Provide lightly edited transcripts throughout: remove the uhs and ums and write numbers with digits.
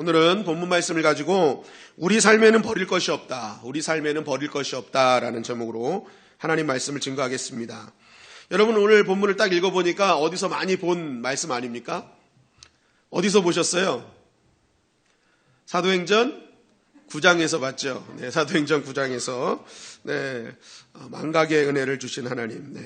오늘은 본문 말씀을 가지고 우리 삶에는 버릴 것이 없다. 우리 삶에는 버릴 것이 없다라는 제목으로 하나님 말씀을 증거하겠습니다. 여러분 오늘 본문을 딱 읽어보니까 어디서 많이 본 말씀 아닙니까? 어디서 보셨어요? 사도행전 9장에서 봤죠. 네, 사도행전 9장에서 망각의 은혜를 주신 하나님.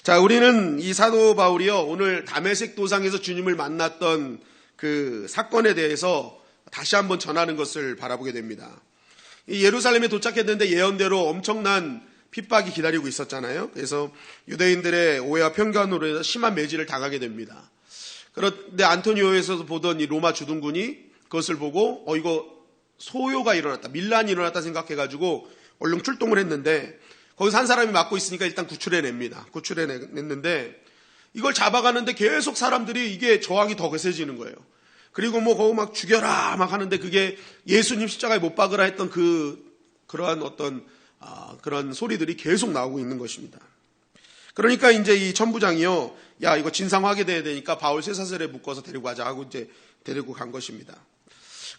자, 우리는 이 사도 바울이요 오늘 다메섹 도상에서 주님을 만났던 그 사건에 대해서 다시 한번 전하는 것을 바라보게 됩니다. 이 예루살렘에 도착했는데 예언대로 엄청난 핍박이 기다리고 있었잖아요. 그래서 유대인들의 오해와 편견으로 해서 심한 매질을 당하게 됩니다. 그런데 안토니오에서 보던 이 로마 주둔군이 그것을 보고 이거 소요가 일어났다, 밀란이 일어났다 생각해가지고 얼른 출동을 했는데 거기서 한 사람이 맡고 있으니까 일단 구출해냅니다. 구출해냈는데 이걸 잡아가는데 계속 사람들이 이게 저항이 더 거세지는 거예요. 그리고 거기 막 죽여라 막 하는데 그게 예수님 십자가에 못 박으라 했던 그러한 어떤 그런 소리들이 계속 나오고 있는 것입니다. 그러니까 이제 이 천부장이요, 야 이거 진상화하게 돼야 되니까 바울 쇠사슬에 묶어서 데리고 가자 하고 이제 데리고 간 것입니다.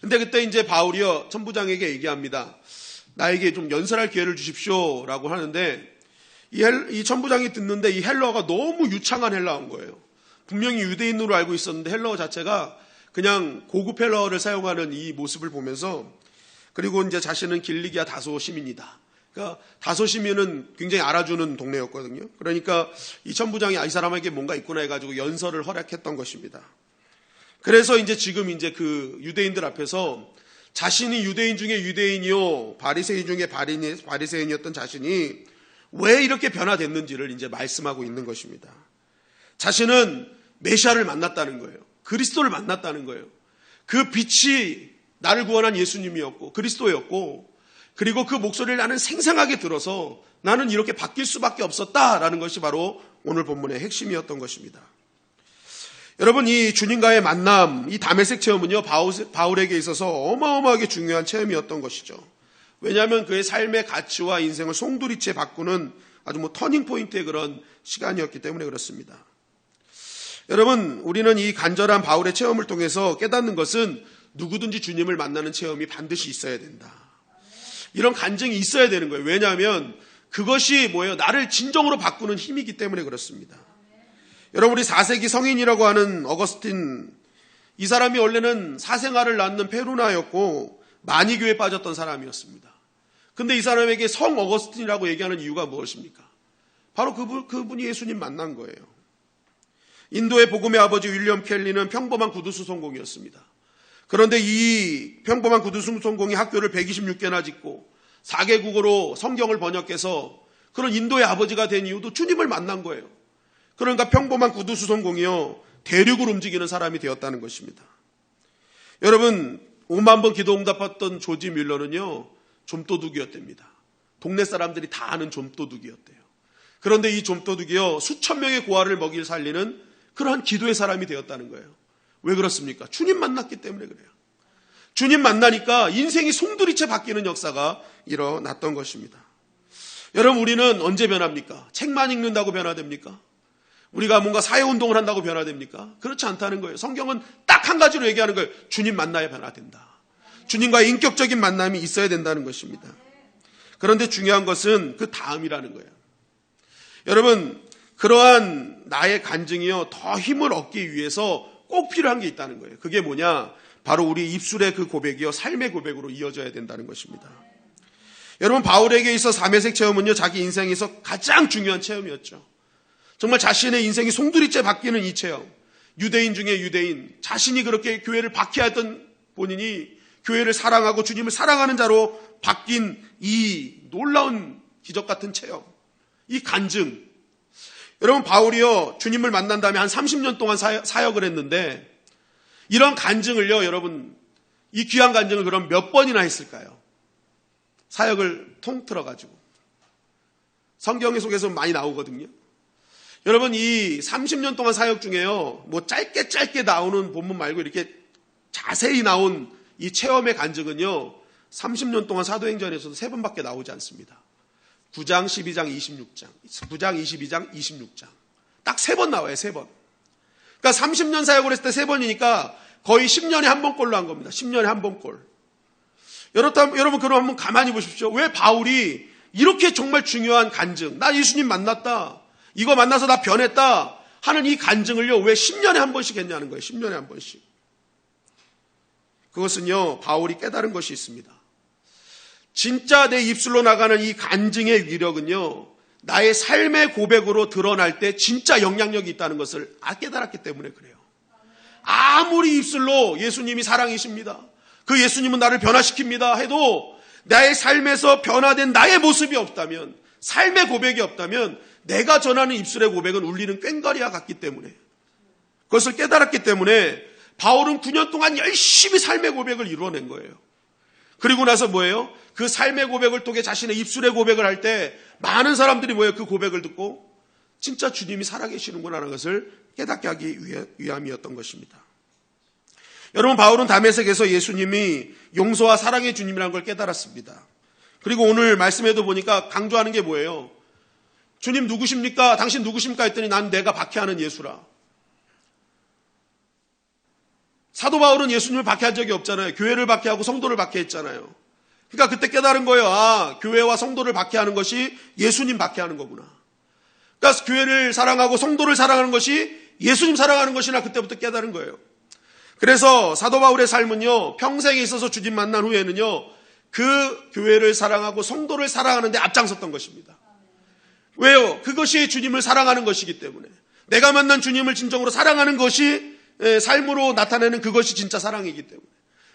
근데 그때 이제 바울이요 천부장에게 얘기합니다. 나에게 좀 연설할 기회를 주십시오라고 하는데 이 천부장이 듣는데 이 헬러가 너무 유창한 헬러인 거예요. 분명히 유대인으로 알고 있었는데 헬러 자체가 그냥 고급 헬러를 사용하는 이 모습을 보면서, 그리고 이제 자신은 길리기아 다소 시민이다. 그러니까 다소 시민은 굉장히 알아주는 동네였거든요. 그러니까 이 천부장이 이 사람에게 뭔가 있구나 해가지고 연설을 허락했던 것입니다. 그래서 이제 지금 이제 그 유대인들 앞에서 자신이 유대인 중에 유대인이요 바리새인 중에 바리새인이었던 자신이 왜 이렇게 변화됐는지를 이제 말씀하고 있는 것입니다. 자신은 메시아를 만났다는 거예요. 그리스도를 만났다는 거예요. 그 빛이 나를 구원한 예수님이었고 그리스도였고, 그리고 그 목소리를 나는 생생하게 들어서 나는 이렇게 바뀔 수밖에 없었다라는 것이 바로 오늘 본문의 핵심이었던 것입니다. 여러분 이 주님과의 만남, 이 다메섹 체험은요 바울에게 있어서 어마어마하게 중요한 체험이었던 것이죠. 왜냐하면 그의 삶의 가치와 인생을 송두리째 바꾸는 아주 터닝 포인트의 그런 시간이었기 때문에 그렇습니다. 여러분 우리는 이 간절한 바울의 체험을 통해서 깨닫는 것은 누구든지 주님을 만나는 체험이 반드시 있어야 된다. 이런 간증이 있어야 되는 거예요. 왜냐하면 그것이 나를 진정으로 바꾸는 힘이기 때문에 그렇습니다. 여러분 우리 4세기 성인이라고 하는 어거스틴, 이 사람이 원래는 사생아를 낳는 페루나였고 마니교에 빠졌던 사람이었습니다. 근데 이 사람에게 성 어거스틴이라고 얘기하는 이유가 무엇입니까? 바로 그분이 예수님 만난 거예요. 인도의 복음의 아버지 윌리엄 켈리는 평범한 구두수송공이었습니다. 그런데 이 평범한 구두수송공이 학교를 126개나 짓고 4개국어로 성경을 번역해서 그런 인도의 아버지가 된 이유도 주님을 만난 거예요. 그러니까 평범한 구두수송공이요 대륙을 움직이는 사람이 되었다는 것입니다. 여러분 5만 번 기도 응답했던 조지 뮬러는요 좀도둑이었답니다. 동네 사람들이 다 아는 좀도둑이었대요. 그런데 이 좀도둑이요 수천 명의 고아를 먹일 살리는 그러한 기도의 사람이 되었다는 거예요. 왜 그렇습니까? 주님 만났기 때문에 그래요. 주님 만나니까 인생이 송두리째 바뀌는 역사가 일어났던 것입니다. 여러분 우리는 언제 변합니까? 책만 읽는다고 변화됩니까? 우리가 뭔가 사회운동을 한다고 변화됩니까? 그렇지 않다는 거예요. 성경은 딱 한 가지로 얘기하는 거예요. 주님 만나야 변화된다. 주님과의 인격적인 만남이 있어야 된다는 것입니다. 그런데 중요한 것은 그 다음이라는 거예요. 여러분 그러한 나의 간증이요 더 힘을 얻기 위해서 꼭 필요한 게 있다는 거예요. 그게 뭐냐? 바로 우리 입술의 그 고백이요 삶의 고백으로 이어져야 된다는 것입니다. 여러분 바울에게 있어 다메섹 체험은요 자기 인생에서 가장 중요한 체험이었죠. 정말 자신의 인생이 송두리째 바뀌는 이 체험, 유대인 중에 유대인, 자신이 그렇게 교회를 박해했던 본인이 교회를 사랑하고 주님을 사랑하는 자로 바뀐 이 놀라운 기적 같은 체험, 이 간증. 여러분 바울이요 주님을 만난 다음에 한 30년 동안 사역을 했는데 이런 간증을요 여러분 이 귀한 간증을 그럼 몇 번이나 했을까요? 사역을 통틀어가지고 성경 속에서 많이 나오거든요. 여러분 이 30년 동안 사역 중에요 짧게 나오는 본문 말고 이렇게 자세히 나온 이 체험의 간증은요 30년 동안 사도행전에서도 3번밖에 나오지 않습니다. 9장, 12장, 26장, 9장, 22장, 26장 딱 3번 나와요. 3번. 그러니까 30년 사역을 했을 때 3번이니까 거의 10년에 한 번꼴로 한 겁니다. 10년에 한 번꼴. 여러분 그럼 한번 가만히 보십시오. 왜 바울이 이렇게 정말 중요한 간증, 나 예수님 만났다, 이거 만나서 나 변했다 하는 이 간증을요, 왜 10년에 한 번씩 했냐는 거예요. 10년에 한 번씩. 그것은요, 바울이 깨달은 것이 있습니다. 진짜 내 입술로 나가는 이 간증의 위력은요, 나의 삶의 고백으로 드러날 때 진짜 영향력이 있다는 것을 깨달았기 때문에 그래요. 아무리 입술로 예수님이 사랑이십니다, 그 예수님은 나를 변화시킵니다 해도 나의 삶에서 변화된 나의 모습이 없다면, 삶의 고백이 없다면 내가 전하는 입술의 고백은 울리는 꽹과리와 같기 때문에, 그것을 깨달았기 때문에 바울은 9년 동안 열심히 삶의 고백을 이루어낸 거예요. 그리고 나서 뭐예요? 그 삶의 고백을 통해 자신의 입술의 고백을 할 때 많은 사람들이 뭐예요? 그 고백을 듣고 진짜 주님이 살아계시는구나 하는 것을 깨닫게 하기 위함이었던 것입니다. 여러분, 바울은 다메섹에서 예수님이 용서와 사랑의 주님이라는 걸 깨달았습니다. 그리고 오늘 말씀에도 보니까 강조하는 게 뭐예요? 주님 누구십니까? 당신 누구십니까? 했더니 난 내가 박해하는 예수라. 사도 바울은 예수님을 박해한 적이 없잖아요. 교회를 박해하고 성도를 박해했잖아요. 그러니까 그때 깨달은 거예요. 교회와 성도를 박해하는 것이 예수님 박해하는 거구나. 그러니까 교회를 사랑하고 성도를 사랑하는 것이 예수님 사랑하는 것이나 그때부터 깨달은 거예요. 그래서 사도 바울의 삶은요, 평생에 있어서 주님 만난 후에는요, 그 교회를 사랑하고 성도를 사랑하는 데 앞장섰던 것입니다. 왜요? 그것이 주님을 사랑하는 것이기 때문에. 내가 만난 주님을 진정으로 사랑하는 것이 삶으로 나타내는 그것이 진짜 사랑이기 때문에.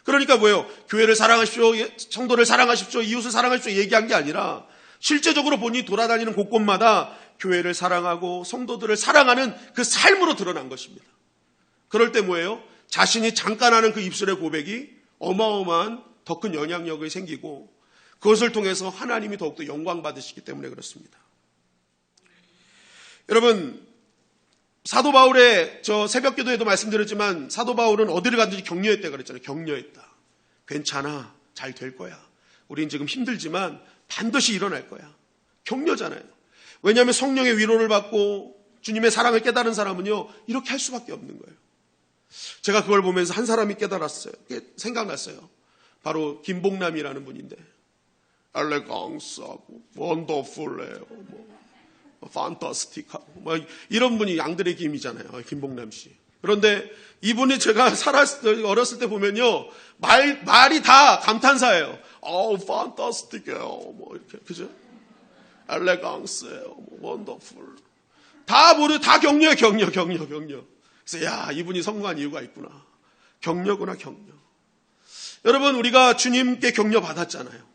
그러니까 뭐예요? 교회를 사랑하십시오, 성도를 사랑하십시오, 이웃을 사랑하십시오 얘기한 게 아니라 실제적으로 본인이 돌아다니는 곳곳마다 교회를 사랑하고 성도들을 사랑하는 그 삶으로 드러난 것입니다. 그럴 때 뭐예요? 자신이 잠깐 하는 그 입술의 고백이 어마어마한 더 큰 영향력이 생기고 그것을 통해서 하나님이 더욱더 영광 받으시기 때문에 그렇습니다. 여러분, 사도 바울의 저 새벽 기도에도 말씀드렸지만 사도 바울은 어디를 가든지 격려했다 그랬잖아요. 격려했다. 괜찮아. 잘 될 거야. 우린 지금 힘들지만 반드시 일어날 거야. 격려잖아요. 왜냐하면 성령의 위로를 받고 주님의 사랑을 깨달은 사람은요, 이렇게 할 수밖에 없는 거예요. 제가 그걸 보면서 한 사람이 깨달았어요. 생각났어요. 바로 김복남이라는 분인데, 엘레강스하고 원더풀해요. 판타스틱하고 이런 분이 양들의 김이잖아요. 김복남 씨. 그런데 이분이 제가 어렸을 때 보면요, 말이 다 감탄사예요. 판타스틱해요. 이렇게, 그죠? 엘레강스해요. 원더풀. 다 격려해, 격려. 그래서 야, 이분이 성공한 이유가 있구나. 격려구나, 격려. 여러분, 우리가 주님께 격려 받았잖아요.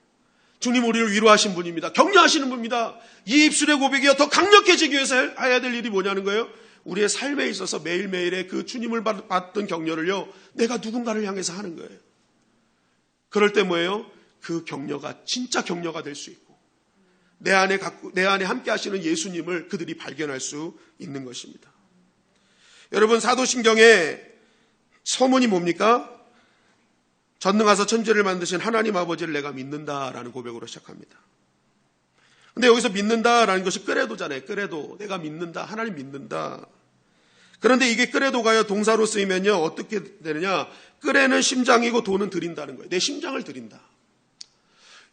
주님 우리를 위로하신 분입니다. 격려하시는 분입니다. 이 입술의 고백이 더 강력해지기 위해서 해야 될 일이 뭐냐는 거예요. 우리의 삶에 있어서 매일매일의 그 주님을 받던 격려를요, 내가 누군가를 향해서 하는 거예요. 그럴 때 뭐예요? 그 격려가 진짜 격려가 될 수 있고 내 안에 함께 하시는 예수님을 그들이 발견할 수 있는 것입니다. 여러분, 사도신경의 서문이 뭡니까? 전능하사 천지를 만드신 하나님 아버지를 내가 믿는다라는 고백으로 시작합니다. 근데 여기서 믿는다라는 것이 끄레도잖아요. 끄레도. 내가 믿는다. 하나님 믿는다. 그런데 이게 끄레도가요, 동사로 쓰이면요, 어떻게 되느냐? 끄레는 심장이고 도는 드린다는 거예요. 내 심장을 드린다.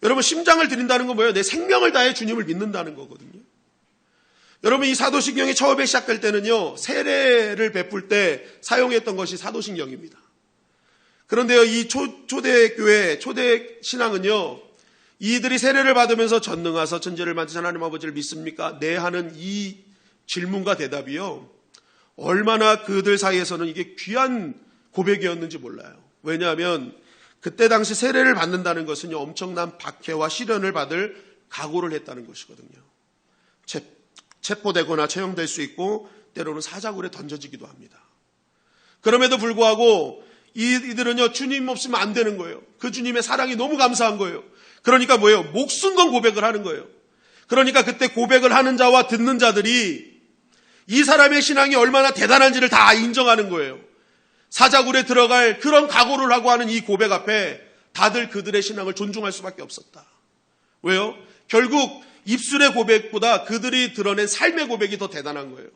여러분, 심장을 드린다는 건 뭐예요? 내 생명을 다해 주님을 믿는다는 거거든요. 여러분, 이 사도신경이 처음에 시작할 때는요, 세례를 베풀 때 사용했던 것이 사도신경입니다. 그런데요, 이 초대교회, 초대신앙은요, 이들이 세례를 받으면서 전능하사 천지를 만드신 하나님 아버지를 믿습니까? 네 하는 이 질문과 대답이요, 얼마나 그들 사이에서는 이게 귀한 고백이었는지 몰라요. 왜냐하면 그때 당시 세례를 받는다는 것은요, 엄청난 박해와 시련을 받을 각오를 했다는 것이거든요. 체포되거나 채용될 수 있고 때로는 사자굴에 던져지기도 합니다. 그럼에도 불구하고 이들은요, 주님 없으면 안 되는 거예요. 그 주님의 사랑이 너무 감사한 거예요. 그러니까 뭐예요? 목숨 건 고백을 하는 거예요. 그러니까 그때 고백을 하는 자와 듣는 자들이 이 사람의 신앙이 얼마나 대단한지를 다 인정하는 거예요. 사자굴에 들어갈 그런 각오를 하고 하는 이 고백 앞에 다들 그들의 신앙을 존중할 수밖에 없었다. 왜요? 결국 입술의 고백보다 그들이 드러낸 삶의 고백이 더 대단한 거예요.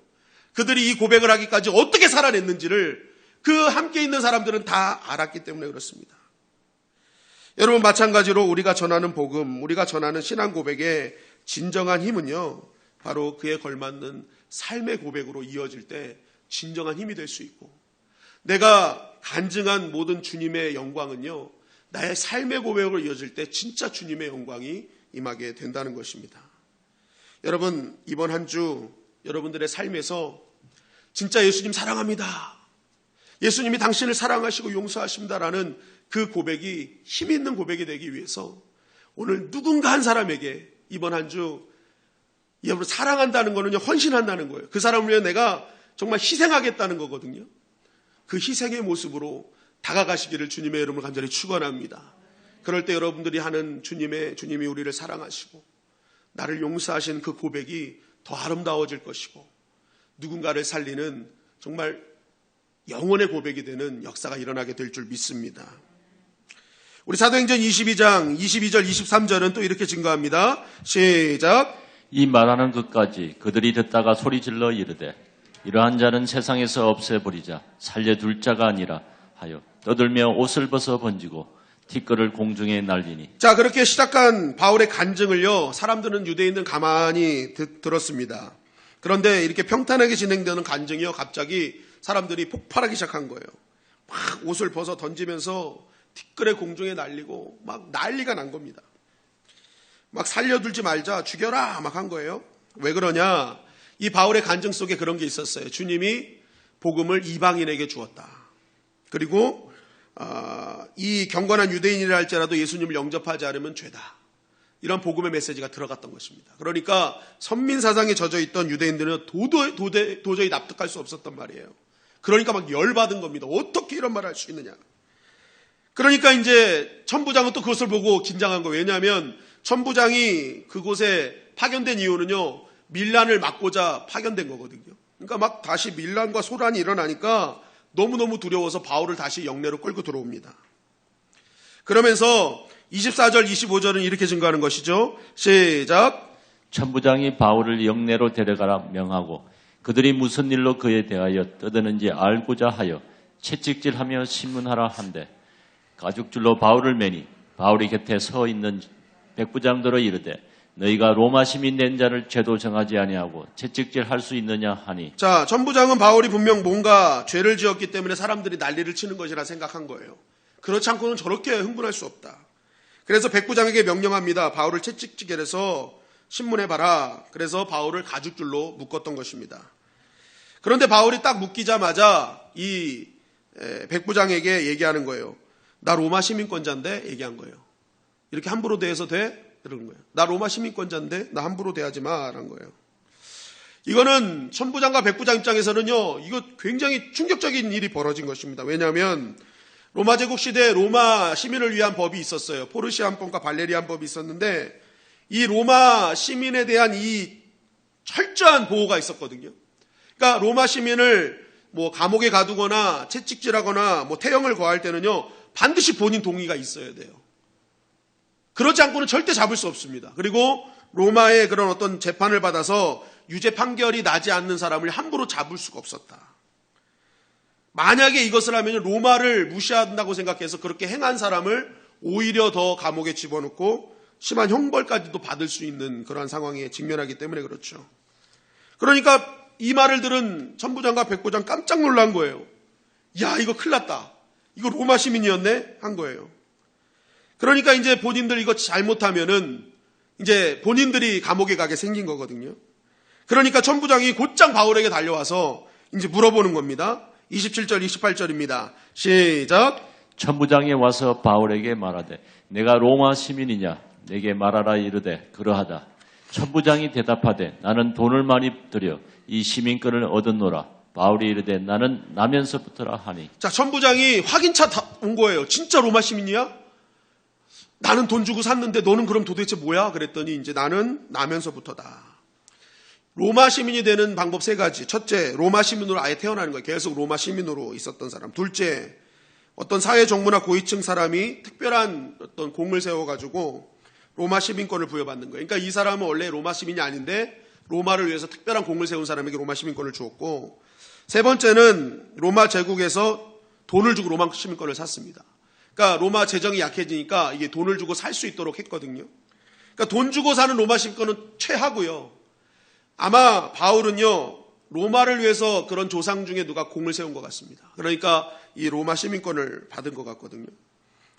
그들이 이 고백을 하기까지 어떻게 살아냈는지를 그 함께 있는 사람들은 다 알았기 때문에 그렇습니다. 여러분, 마찬가지로 우리가 전하는 복음, 우리가 전하는 신앙 고백의 진정한 힘은요, 바로 그에 걸맞는 삶의 고백으로 이어질 때 진정한 힘이 될 수 있고, 내가 간증한 모든 주님의 영광은요, 나의 삶의 고백으로 이어질 때 진짜 주님의 영광이 임하게 된다는 것입니다. 여러분, 이번 한 주 여러분들의 삶에서 진짜 예수님 사랑합니다, 예수님이 당신을 사랑하시고 용서하십니다라는 그 고백이 힘 있는 고백이 되기 위해서 오늘 누군가 한 사람에게 이번 한 주 여러분, 사랑한다는 거는요, 헌신한다는 거예요. 그 사람을 위해 내가 정말 희생하겠다는 거거든요. 그 희생의 모습으로 다가가시기를 주님의 이름으로 간절히 축원합니다. 그럴 때 여러분들이 하는 주님이 우리를 사랑하시고 나를 용서하신 그 고백이 더 아름다워질 것이고, 누군가를 살리는 정말 영혼의 고백이 되는 역사가 일어나게 될 줄 믿습니다. 우리 사도행전 22장 22절 23절은 또 이렇게 증거합니다. 시작. 이 말하는 것까지 그들이 듣다가 소리질러 이르되 이러한 자는 세상에서 없애버리자, 살려둘 자가 아니라 하여 떠들며 옷을 벗어 번지고 티끌을 공중에 날리니. 자, 그렇게 시작한 바울의 간증을요, 사람들은 유대인들은 가만히 들었습니다. 그런데 이렇게 평탄하게 진행되는 간증이요, 갑자기 사람들이 폭발하기 시작한 거예요. 막 옷을 벗어 던지면서 티끌의 공중에 날리고 막 난리가 난 겁니다. 막 살려둘지 말자, 죽여라 막 한 거예요. 왜 그러냐? 이 바울의 간증 속에 그런 게 있었어요. 주님이 복음을 이방인에게 주었다. 그리고 이 경건한 유대인이라 할지라도 예수님을 영접하지 않으면 죄다. 이런 복음의 메시지가 들어갔던 것입니다. 그러니까 선민 사상에 젖어 있던 유대인들은 도저히 납득할 수 없었단 말이에요. 그러니까 막 열받은 겁니다. 어떻게 이런 말을 할 수 있느냐. 그러니까 이제 천부장은 또 그것을 보고 긴장한 거예요. 왜냐하면 천부장이 그곳에 파견된 이유는요, 밀란을 막고자 파견된 거거든요. 그러니까 막 다시 밀란과 소란이 일어나니까 너무너무 두려워서 바울을 다시 영내로 끌고 들어옵니다. 그러면서 24절 25절은 이렇게 증거하는 것이죠. 시작. 천부장이 바울을 영내로 데려가라 명하고 그들이 무슨 일로 그에 대하여 떠드는지 알고자 하여 채찍질하며 신문하라 한데, 가죽줄로 바울을 매니 바울이 곁에 서 있는 백부장들어 이르되 너희가 로마 시민 된 자를 죄도 정하지 아니하고 채찍질할 수 있느냐 하니. 자, 천부장은 바울이 분명 뭔가 죄를 지었기 때문에 사람들이 난리를 치는 것이라 생각한 거예요. 그렇지 않고는 저렇게 흥분할 수 없다. 그래서 백부장에게 명령합니다. 바울을 채찍질을 해서 신문해봐라. 그래서 바울을 가죽줄로 묶었던 것입니다. 그런데 바울이 딱 묶이자마자 이 백부장에게 얘기하는 거예요. 나 로마 시민권자인데, 얘기한 거예요. 이렇게 함부로 대해서 돼? 이런 거예요. 나 로마 시민권자인데 나 함부로 대하지 마라는 거예요. 이거는 천부장과 백부장 입장에서는요, 이거 굉장히 충격적인 일이 벌어진 것입니다. 왜냐하면 로마 제국 시대에 로마 시민을 위한 법이 있었어요. 포르시안법과 발레리안법이 있었는데 이 로마 시민에 대한 이 철저한 보호가 있었거든요. 그러니까 로마 시민을 뭐 감옥에 가두거나 채찍질하거나 뭐 태형을 거할 때는요, 반드시 본인 동의가 있어야 돼요. 그렇지 않고는 절대 잡을 수 없습니다. 그리고 로마의 그런 어떤 재판을 받아서 유죄 판결이 나지 않는 사람을 함부로 잡을 수가 없었다. 만약에 이것을 하면 로마를 무시한다고 생각해서 그렇게 행한 사람을 오히려 더 감옥에 집어넣고 심한 형벌까지도 받을 수 있는 그러한 상황에 직면하기 때문에 그렇죠. 그러니까 이 말을 들은 천부장과 백부장 깜짝 놀란 거예요. 야, 이거 큰일 났다. 이거 로마 시민이었네? 한 거예요. 그러니까 이제 본인들 이거 잘못하면은 이제 본인들이 감옥에 가게 생긴 거거든요. 그러니까 천부장이 곧장 바울에게 달려와서 이제 물어보는 겁니다. 27절 28절입니다. 시작. 천부장이 와서 바울에게 말하되 내가 로마 시민이냐 내게 말하라 이르되 그러하다. 천부장이 대답하되 나는 돈을 많이 들여 이 시민권을 얻었노라. 바울이 이르되 나는 나면서부터라 하니. 자, 천부장이 확인차 온 거예요. 진짜 로마 시민이야? 나는 돈 주고 샀는데 너는 그럼 도대체 뭐야? 그랬더니 이제 나는 나면서부터다. 로마 시민이 되는 방법 세 가지. 첫째, 로마 시민으로 아예 태어나는 거예요. 계속 로마 시민으로 있었던 사람. 둘째, 어떤 사회 정부나 고위층 사람이 특별한 어떤 공을 세워가지고 로마 시민권을 부여받는 거예요. 그러니까 이 사람은 원래 로마 시민이 아닌데 로마를 위해서 특별한 공을 세운 사람에게 로마 시민권을 주었고, 세 번째는 로마 제국에서 돈을 주고 로마 시민권을 샀습니다. 그러니까 로마 재정이 약해지니까 이게 돈을 주고 살 수 있도록 했거든요. 그러니까 돈 주고 사는 로마 시민권은 최하고요. 아마 바울은요, 로마를 위해서 그런 조상 중에 누가 공을 세운 것 같습니다. 그러니까 이 로마 시민권을 받은 것 같거든요.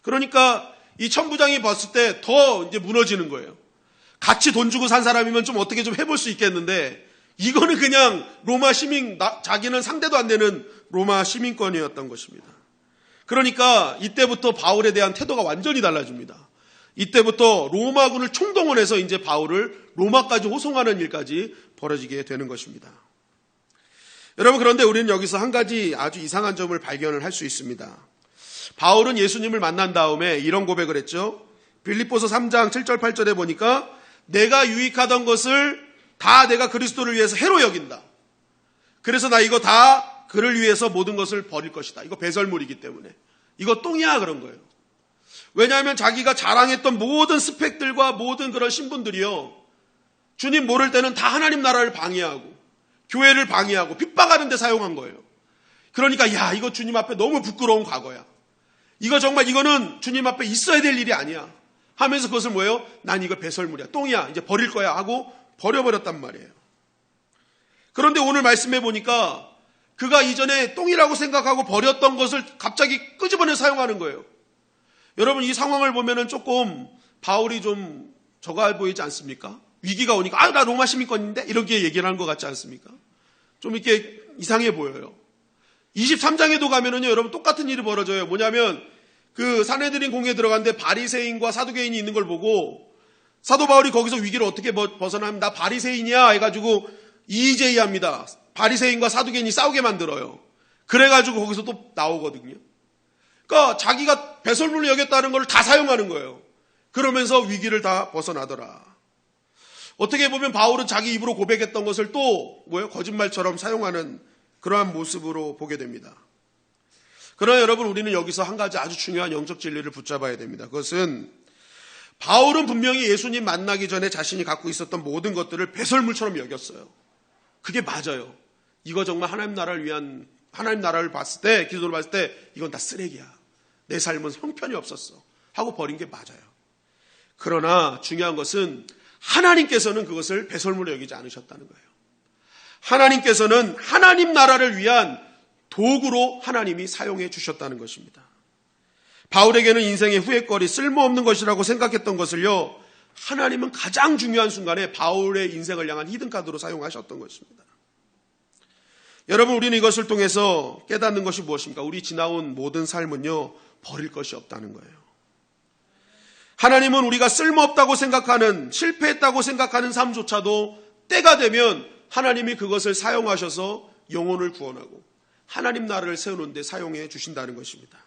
그러니까 이 천부장이 봤을 때 더 이제 무너지는 거예요. 같이 돈 주고 산 사람이면 좀 어떻게 좀 해볼 수 있겠는데, 이거는 그냥 로마 시민, 자기는 상대도 안 되는 로마 시민권이었던 것입니다. 그러니까 이때부터 바울에 대한 태도가 완전히 달라집니다. 이때부터 로마군을 총동원해서 이제 바울을 로마까지 호송하는 일까지 벌어지게 되는 것입니다. 여러분, 그런데 우리는 여기서 한 가지 아주 이상한 점을 발견을 할 수 있습니다. 바울은 예수님을 만난 다음에 이런 고백을 했죠. 빌립보서 3장 7절 8절에 보니까 내가 유익하던 것을 다 내가 그리스도를 위해서 해로 여긴다. 그래서 나 이거 다 그를 위해서 모든 것을 버릴 것이다. 이거 배설물이기 때문에. 이거 똥이야, 그런 거예요. 왜냐하면 자기가 자랑했던 모든 스펙들과 모든 그런 신분들이요, 주님 모를 때는 다 하나님 나라를 방해하고 교회를 방해하고 핍박하는 데 사용한 거예요. 그러니까 야, 이거 주님 앞에 너무 부끄러운 과거야. 이거 정말 이거는 주님 앞에 있어야 될 일이 아니야 하면서 그것을 뭐예요? 난 이거 배설물이야, 똥이야, 이제 버릴 거야 하고 버려버렸단 말이에요. 그런데 오늘 말씀해 보니까 그가 이전에 똥이라고 생각하고 버렸던 것을 갑자기 끄집어내 사용하는 거예요. 여러분, 이 상황을 보면은 조금 바울이 좀 저가 보이지 않습니까? 위기가 오니까 나 로마 시민권인데 이렇게 얘기를 하는 것 같지 않습니까? 좀 이렇게 이상해 보여요. 23장에도 가면은요, 여러분 똑같은 일이 벌어져요. 뭐냐면 그 산헤드린 공회에 들어갔는데 바리새인과 사두개인이 있는 걸 보고 사도 바울이 거기서 위기를 어떻게 벗어나면 나 바리새인이야 해가지고 이의제의합니다. 바리새인과 사두개인이 싸우게 만들어요. 그래가지고 거기서 또 나오거든요. 그러니까 자기가 배설물로 여겼다는 걸 다 사용하는 거예요. 그러면서 위기를 다 벗어나더라. 어떻게 보면 바울은 자기 입으로 고백했던 것을 또 거짓말처럼 사용하는 그러한 모습으로 보게 됩니다. 그러나 여러분, 우리는 여기서 한 가지 아주 중요한 영적 진리를 붙잡아야 됩니다. 그것은 바울은 분명히 예수님 만나기 전에 자신이 갖고 있었던 모든 것들을 배설물처럼 여겼어요. 그게 맞아요. 이거 정말 하나님 나라를 위한, 하나님 나라를 봤을 때, 기도를 봤을 때 이건 다 쓰레기야. 내 삶은 형편이 없었어 하고 버린 게 맞아요. 그러나 중요한 것은 하나님께서는 그것을 배설물로 여기지 않으셨다는 거예요. 하나님께서는 하나님 나라를 위한 도구로 하나님이 사용해 주셨다는 것입니다. 바울에게는 인생의 후회거리, 쓸모없는 것이라고 생각했던 것을요, 하나님은 가장 중요한 순간에 바울의 인생을 향한 히든카드로 사용하셨던 것입니다. 여러분, 우리는 이것을 통해서 깨닫는 것이 무엇입니까? 우리 지나온 모든 삶은요, 버릴 것이 없다는 거예요. 하나님은 우리가 쓸모없다고 생각하는, 실패했다고 생각하는 삶조차도 때가 되면 하나님이 그것을 사용하셔서 영혼을 구원하고 하나님 나라를 세우는 데 사용해 주신다는 것입니다.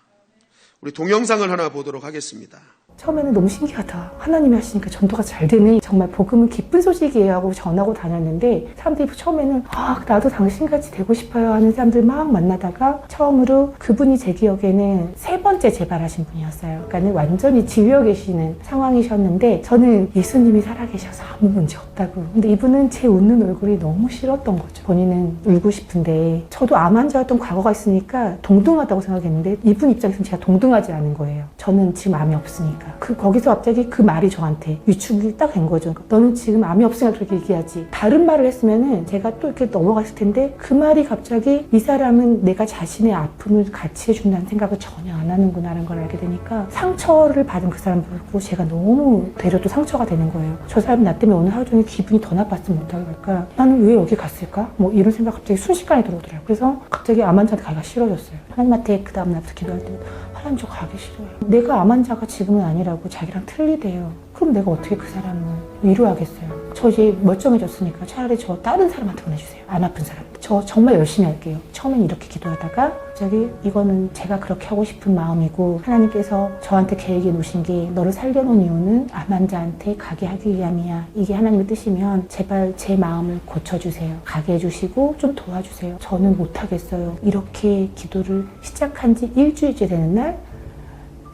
우리 동영상을 하나 보도록 하겠습니다. 처음에는 너무 신기하다. 하나님이 하시니까 전도가 잘 되네. 정말 복음은 기쁜 소식이에요 하고 전하고 다녔는데, 사람들이 처음에는 나도 당신같이 되고 싶어요 하는 사람들 막 만나다가 처음으로 그분이 제 기억에는 3번째 재발하신 분이었어요. 그러니까 완전히 지휘어 계시는 상황이셨는데, 저는 예수님이 살아계셔서 아무 문제 없다고. 근데 이분은 제 웃는 얼굴이 너무 싫었던 거죠. 본인은 울고 싶은데, 저도 암 환자였던 과거가 있으니까 동등하다고 생각했는데 이분 입장에서는 제가 동등하지 않은 거예요. 저는 지금 암이 없으니까. 거기서 갑자기 그 말이 저한테 위축이 딱 된 거죠. 너는 지금 암이 없으니까 그렇게 얘기하지. 다른 말을 했으면은 제가 또 이렇게 넘어갔을 텐데, 그 말이 갑자기 이 사람은 내가 자신의 아픔을 같이 해준다는 생각을 전혀 안 하는구나라는 걸 알게 되니까, 상처를 받은 그 사람 보고 제가 너무 되려 또 상처가 되는 거예요. 저 사람이 나 때문에 오늘 하루 종일 기분이 더 나빴으면 어떡할까? 나는 왜 여기 갔을까? 이런 생각 갑자기 순식간에 들어오더라고요. 그래서 갑자기 암 환자한테 가기가 싫어졌어요. 하나님한테 그 다음 날부터 기도할 때 하나님 저 가기 싫어요. 내가 암 환자가 지금은 아니라고 자기랑 틀리대요. 그럼 내가 어떻게 그 사람을 위로하겠어요? 저 이제 멀쩡해졌으니까 차라리 저 다른 사람한테 보내주세요. 안 아픈 사람. 저 정말 열심히 할게요. 처음엔 이렇게 기도하다가 갑자기 이거는 제가 그렇게 하고 싶은 마음이고, 하나님께서 저한테 계획해 놓으신 게 너를 살려놓은 이유는 암 환자한테 가게 하기 위함이야. 이게 하나님의 뜻이면 제발 제 마음을 고쳐주세요. 가게 해주시고 좀 도와주세요. 저는 못하겠어요. 이렇게 기도를 시작한 지 일주일째 되는 날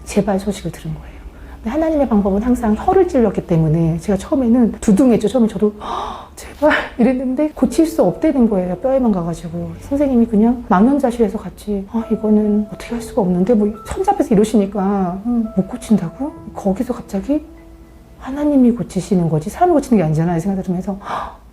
재발 소식을 들은 거예요. 하나님의 방법은 항상 혀를 찔렀기 때문에 제가 처음에는 두둥했죠. 처음에 저도 제발 이랬는데 고칠 수 없다는 거예요. 뼈에만 가가지고. 선생님이 그냥 망연자실해서 같이 이거는 어떻게 할 수가 없는데 뭐 손잡아서 이러시니까 못 고친다고? 거기서 갑자기 하나님이 고치시는 거지 사람이 고치는 게 아니잖아요 생각이 들면서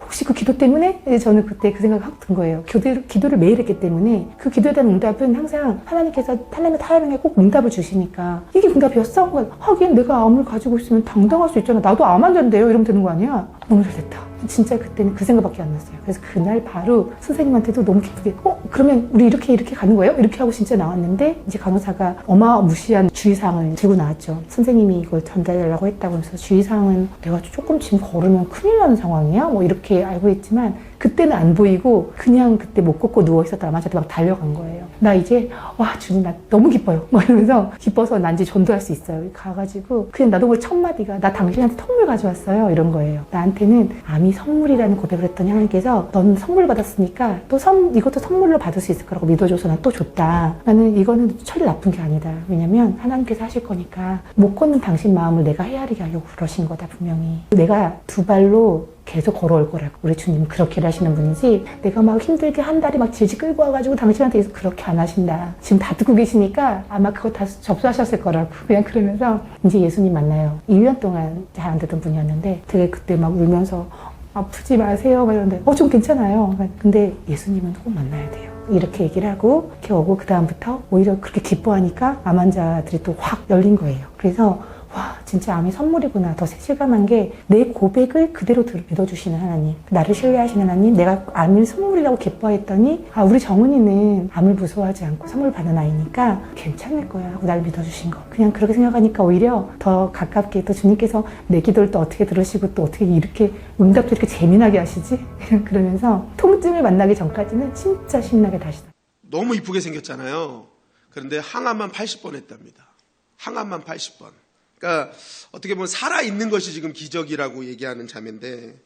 혹시 그 기도 때문에? 저는 그때 그 생각이 확 든 거예요. 기도를 매일 했기 때문에 그 기도에 대한 응답은 항상 하나님께서 하나님의 타이밍에 꼭 응답을 주시니까 이게 응답이었어? 하긴 내가 암을 가지고 있으면 당당할 수 있잖아. 나도 암 환자인데요. 이러면 되는 거 아니야? 너무 잘 됐다. 진짜 그때는 그 생각밖에 안 났어요. 그래서 그날 바로 선생님한테도 너무 기쁘게 그러면 우리 이렇게 가는 거예요? 이렇게 하고 진짜 나왔는데 이제 간호사가 어마무시한 주의사항을 들고 나왔죠. 선생님이 이걸 전달하려고 했다고 해서 주의사항은 내가 조금 지금 걸으면 큰일 나는 상황이야? 뭐 이렇게 알고 있지만 그때는 안 보이고 그냥 그때 못 걷고 누워있었다 아마한테 막 달려간 거예요. 나 이제 와 주님 나 너무 기뻐요. 막 이러면서 기뻐서 난 이제 전도할 수 있어요. 가가지고 그냥 나도 그 첫 마디가 나 당신한테 선물 가져왔어요. 이런 거예요. 나한테는 암이 선물이라는 고백을 했더니 하나님께서 넌 선물 받았으니까 또 이것도 선물로 받을 수 있을 거라고 믿어줘서 난 또 줬다. 나는 이거는 철이 나쁜 게 아니다. 왜냐면 하나님께서 하실 거니까 못 걷는 당신 마음을 내가 헤아리게 하려고 그러신 거다 분명히. 내가 두 발로 계속 걸어올 거라고. 우리 주님은 그렇게 하시는 분이지 내가 막 힘들게 한 달이 막 질질 끌고 와가지고 당신한테 그렇게 안 하신다. 지금 다 듣고 계시니까 아마 그거 다 접수하셨을 거라고. 그냥 그러면서 이제 예수님 만나요. 1년 동안 잘 안 되던 분이었는데 되게 그때 막 울면서 아프지 마세요 막 이러는데 좀 괜찮아요. 근데 예수님은 꼭 만나야 돼요. 이렇게 얘기를 하고 이렇게 오고 그 다음부터 오히려 그렇게 기뻐하니까 암 환자들이 또 확 열린 거예요. 그래서 와 진짜 암이 선물이구나. 더 실감한 게 내 고백을 그대로 믿어주시는 하나님, 나를 신뢰하시는 하나님, 내가 암을 선물이라고 기뻐했더니 우리 정은이는 암을 무서워하지 않고 선물 받은 아이니까 괜찮을 거야 하고 나를 믿어주신 거. 그냥 그렇게 생각하니까 오히려 더 가깝게 또 주님께서 내 기도를 또 어떻게 들으시고 또 어떻게 이렇게 응답도 이렇게 재미나게 하시지? 그러면서 통증을 만나기 전까지는 진짜 신나게 다시다. 너무 이쁘게 생겼잖아요. 그런데 항암만 80번 했답니다. 항암만 80번. 그러니까 어떻게 보면 살아있는 것이 지금 기적이라고 얘기하는 자매인데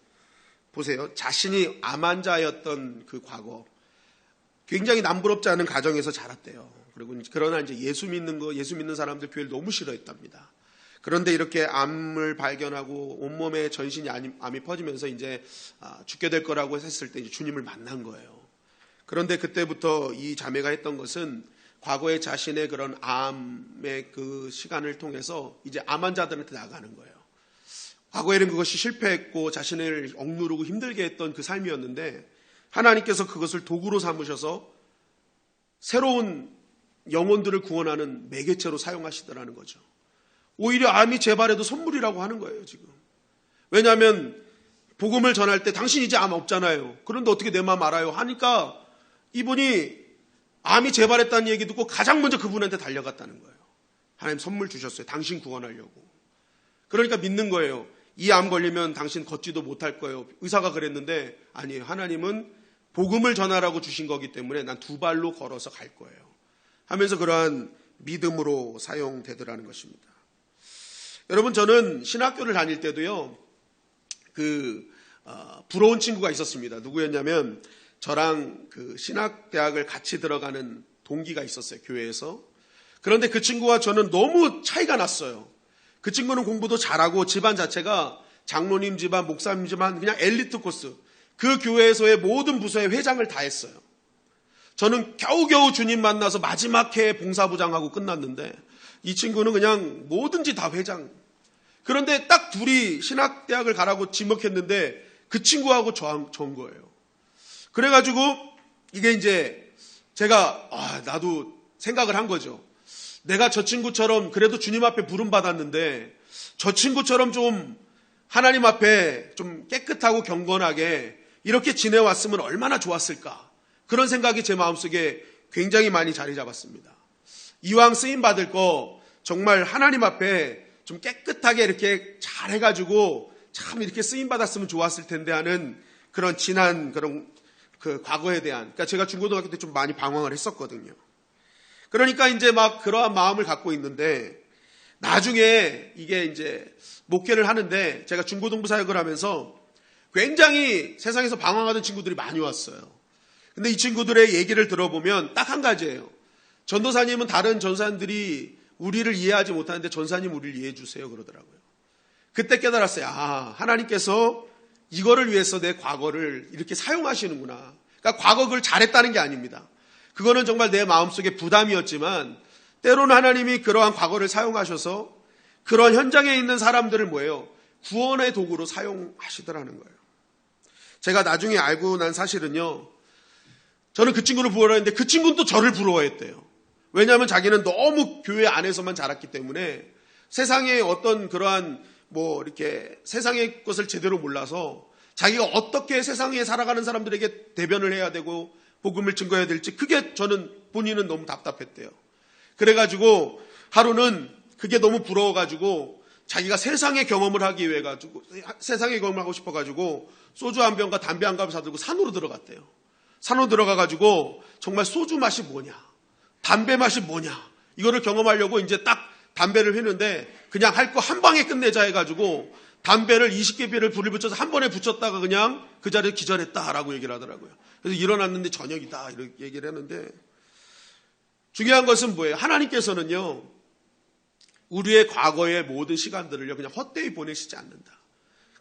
보세요. 자신이 암 환자였던 그 과거 굉장히 남부럽지 않은 가정에서 자랐대요. 그리고 그러나 이제 예수 믿는 사람들 교회를 너무 싫어했답니다. 그런데 이렇게 암을 발견하고 온몸에 전신이 암이 퍼지면서 이제 죽게 될 거라고 했을 때 이제 주님을 만난 거예요. 그런데 그때부터 이 자매가 했던 것은 과거에 자신의 그런 암의 그 시간을 통해서 이제 암 환자들한테 나가는 거예요. 과거에는 그것이 실패했고 자신을 억누르고 힘들게 했던 그 삶이었는데 하나님께서 그것을 도구로 삼으셔서 새로운 영혼들을 구원하는 매개체로 사용하시더라는 거죠. 오히려 암이 재발해도 선물이라고 하는 거예요, 지금. 왜냐하면 복음을 전할 때 당신 이제 암 없잖아요. 그런데 어떻게 내 마음 알아요? 하니까 이분이 암이 재발했다는 얘기 듣고 가장 먼저 그분한테 달려갔다는 거예요. 하나님 선물 주셨어요. 당신 구원하려고. 그러니까 믿는 거예요. 이 암 걸리면 당신 걷지도 못할 거예요. 의사가 그랬는데 아니에요. 하나님은 복음을 전하라고 주신 거기 때문에 난 두 발로 걸어서 갈 거예요. 하면서 그러한 믿음으로 사용되더라는 것입니다. 여러분 저는 신학교를 다닐 때도요. 부러운 친구가 있었습니다. 누구였냐면 저랑 그 신학대학을 같이 들어가는 동기가 있었어요. 교회에서. 그런데 그 친구와 저는 너무 차이가 났어요. 그 친구는 공부도 잘하고 집안 자체가 장로님 집안, 목사님 집안 그냥 엘리트 코스. 그 교회에서의 모든 부서의 회장을 다 했어요. 저는 겨우겨우 주님 만나서 마지막 해 봉사부장하고 끝났는데 이 친구는 그냥 뭐든지 다 회장. 그런데 딱 둘이 신학대학을 가라고 지목했는데 그 친구하고 저인 거예요. 그래가지고 이게 이제 제가 나도 생각을 한 거죠. 내가 저 친구처럼 그래도 주님 앞에 부름받았는데 저 친구처럼 좀 하나님 앞에 좀 깨끗하고 경건하게 이렇게 지내왔으면 얼마나 좋았을까. 그런 생각이 제 마음속에 굉장히 많이 자리 잡았습니다. 이왕 쓰임받을 거 정말 하나님 앞에 좀 깨끗하게 이렇게 잘 해가지고 참 이렇게 쓰임받았으면 좋았을 텐데 하는 그런 지난 그런 그 과거에 대한, 그러니까 제가 중고등학교 때 좀 많이 방황을 했었거든요. 그러니까 이제 막 그러한 마음을 갖고 있는데 나중에 이게 이제 목회를 하는데 제가 중고등부 사역을 하면서 굉장히 세상에서 방황하던 친구들이 많이 왔어요. 근데 이 친구들의 얘기를 들어보면 딱 한 가지예요. 전도사님은 다른 전사님들이 우리를 이해하지 못하는데 전사님 우리를 이해해 주세요 그러더라고요. 그때 깨달았어요. 하나님께서 이거를 위해서 내 과거를 이렇게 사용하시는구나. 그러니까 과거 그걸 잘했다는 게 아닙니다. 그거는 정말 내 마음속에 부담이었지만 때로는 하나님이 그러한 과거를 사용하셔서 그런 현장에 있는 사람들을 뭐예요? 구원의 도구로 사용하시더라는 거예요. 제가 나중에 알고 난 사실은요, 저는 그 친구를 부러워했는데 그 친구는 또 저를 부러워했대요. 왜냐하면 자기는 너무 교회 안에서만 자랐기 때문에 세상의 어떤 그러한 이렇게 세상의 것을 제대로 몰라서 자기가 어떻게 세상에 살아가는 사람들에게 대변을 해야 되고 복음을 증거해야 될지 그게 본인은 너무 답답했대요. 그래가지고 하루는 그게 너무 부러워가지고 자기가 세상의 경험을 하기 위해 가지고 세상의 경험을 하고 싶어가지고 소주 한 병과 담배 한 갑을 사들고 산으로 들어갔대요. 산으로 들어가가지고 정말 소주 맛이 뭐냐, 담배 맛이 뭐냐 이거를 경험하려고 이제 딱 담배를 휘는데 그냥 할 거 한 방에 끝내자 해가지고 담배를 20개비를 불을 붙여서 한 번에 붙였다가 그냥 그 자리에 기절했다라고 얘기를 하더라고요. 그래서 일어났는데 저녁이다 이렇게 얘기를 했는데 중요한 것은 뭐예요? 하나님께서는요 우리의 과거의 모든 시간들을요 그냥 헛되이 보내시지 않는다.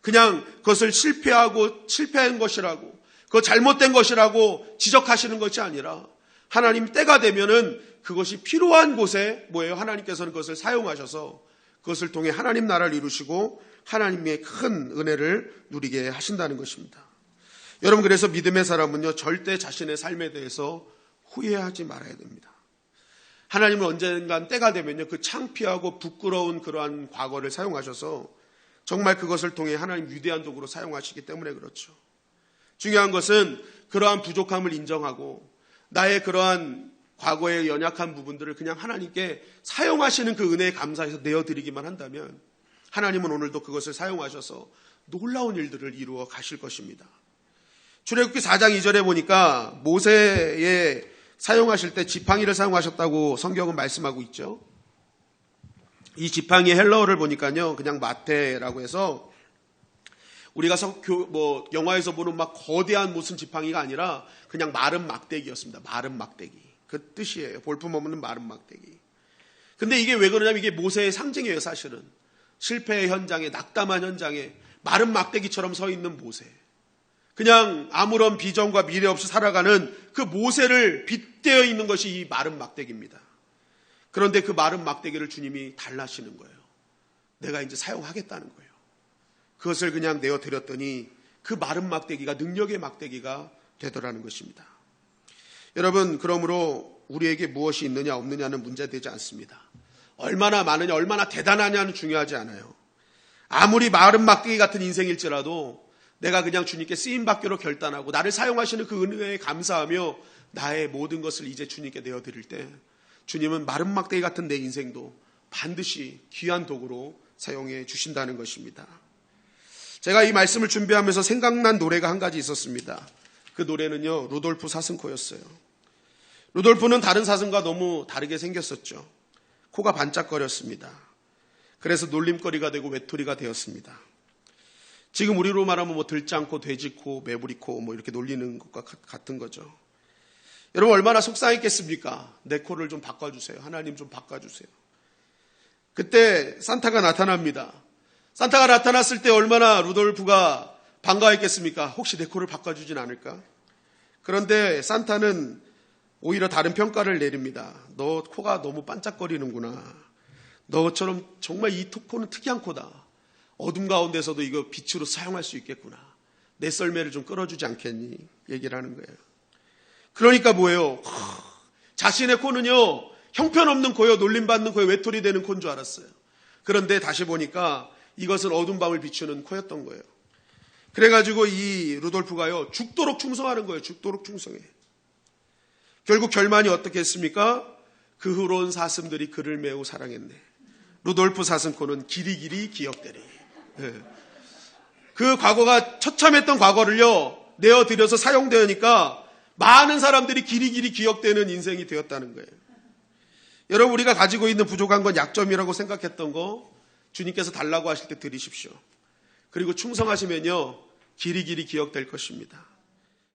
그냥 그것을 실패한 것이라고 그거 잘못된 것이라고 지적하시는 것이 아니라 하나님 때가 되면은 그것이 필요한 곳에 뭐예요? 하나님께서는 그것을 사용하셔서 그것을 통해 하나님 나라를 이루시고 하나님의 큰 은혜를 누리게 하신다는 것입니다. 여러분 그래서 믿음의 사람은요 절대 자신의 삶에 대해서 후회하지 말아야 됩니다. 하나님은 언젠간 때가 되면요 그 창피하고 부끄러운 그러한 과거를 사용하셔서 정말 그것을 통해 하나님 위대한 도구로 사용하시기 때문에 그렇죠. 중요한 것은 그러한 부족함을 인정하고 나의 그러한 과거의 연약한 부분들을 그냥 하나님께 사용하시는 그 은혜에 감사해서 내어드리기만 한다면 하나님은 오늘도 그것을 사용하셔서 놀라운 일들을 이루어 가실 것입니다. 출애굽기 4장 2절에 보니까 모세에 사용하실 때 지팡이를 사용하셨다고 성경은 말씀하고 있죠. 이 지팡이의 헬라어를 보니까요 그냥 마테라고 해서 우리가 영화에서 보는 막 거대한 무슨 지팡이가 아니라 그냥 마른 막대기였습니다. 마른 막대기. 그 뜻이에요. 볼품없는 마른 막대기. 근데 이게 왜 그러냐면 이게 모세의 상징이에요, 사실은. 실패의 현장에, 낙담한 현장에 마른 막대기처럼 서 있는 모세. 그냥 아무런 비전과 미래 없이 살아가는 그 모세를 빗대어 있는 것이 이 마른 막대기입니다. 그런데 그 마른 막대기를 주님이 달라시는 거예요. 내가 이제 사용하겠다는 거예요. 그것을 그냥 내어드렸더니 그 마른 막대기가 능력의 막대기가 되더라는 것입니다. 여러분 그러므로 우리에게 무엇이 있느냐 없느냐는 문제되지 않습니다. 얼마나 많으냐 얼마나 대단하냐는 중요하지 않아요. 아무리 마른 막대기 같은 인생일지라도 내가 그냥 주님께 쓰임받기로 결단하고 나를 사용하시는 그 은혜에 감사하며 나의 모든 것을 이제 주님께 내어드릴 때 주님은 마른 막대기 같은 내 인생도 반드시 귀한 도구로 사용해 주신다는 것입니다. 제가 이 말씀을 준비하면서 생각난 노래가 한 가지 있었습니다. 그 노래는요 루돌프 사슴코였어요. 루돌프는 다른 사슴과 너무 다르게 생겼었죠. 코가 반짝거렸습니다. 그래서 놀림거리가 되고 외톨이가 되었습니다. 지금 우리로 말하면 들짱코, 돼지코, 메부리코 이렇게 놀리는 것과 같은 거죠. 여러분 얼마나 속상했겠습니까? 내 코를 좀 바꿔주세요. 하나님 좀 바꿔주세요. 그때 산타가 나타납니다. 산타가 나타났을 때 얼마나 루돌프가 반가워했겠습니까? 혹시 내 코를 바꿔주진 않을까? 그런데 산타는 오히려 다른 평가를 내립니다. 너 코가 너무 반짝거리는구나. 너처럼 정말 이 코는 특이한 코다. 어둠 가운데서도 이거 빛으로 사용할 수 있겠구나. 내 썰매를 좀 끌어주지 않겠니? 얘기를 하는 거예요. 그러니까 뭐예요? 자신의 코는요 형편없는 코요, 놀림받는 코요, 외톨이 되는 코인 줄 알았어요. 그런데 다시 보니까 이것은 어두운 밤을 비추는 코였던 거예요. 그래가지고 이 루돌프가요 죽도록 충성하는 거예요. 죽도록 충성해. 결국 결말이 어떻게 했습니까? 그 후로 온 사슴들이 그를 매우 사랑했네. 루돌프 사슴코는 길이길이 기억되리. 그 과거가 처참했던 과거를요 내어드려서 사용되니까 많은 사람들이 길이길이 기억되는 인생이 되었다는 거예요. 여러분 우리가 가지고 있는 부족한 건 약점이라고 생각했던 거 주님께서 달라고 하실 때 드리십시오. 그리고 충성하시면요 길이길이 기억될 것입니다.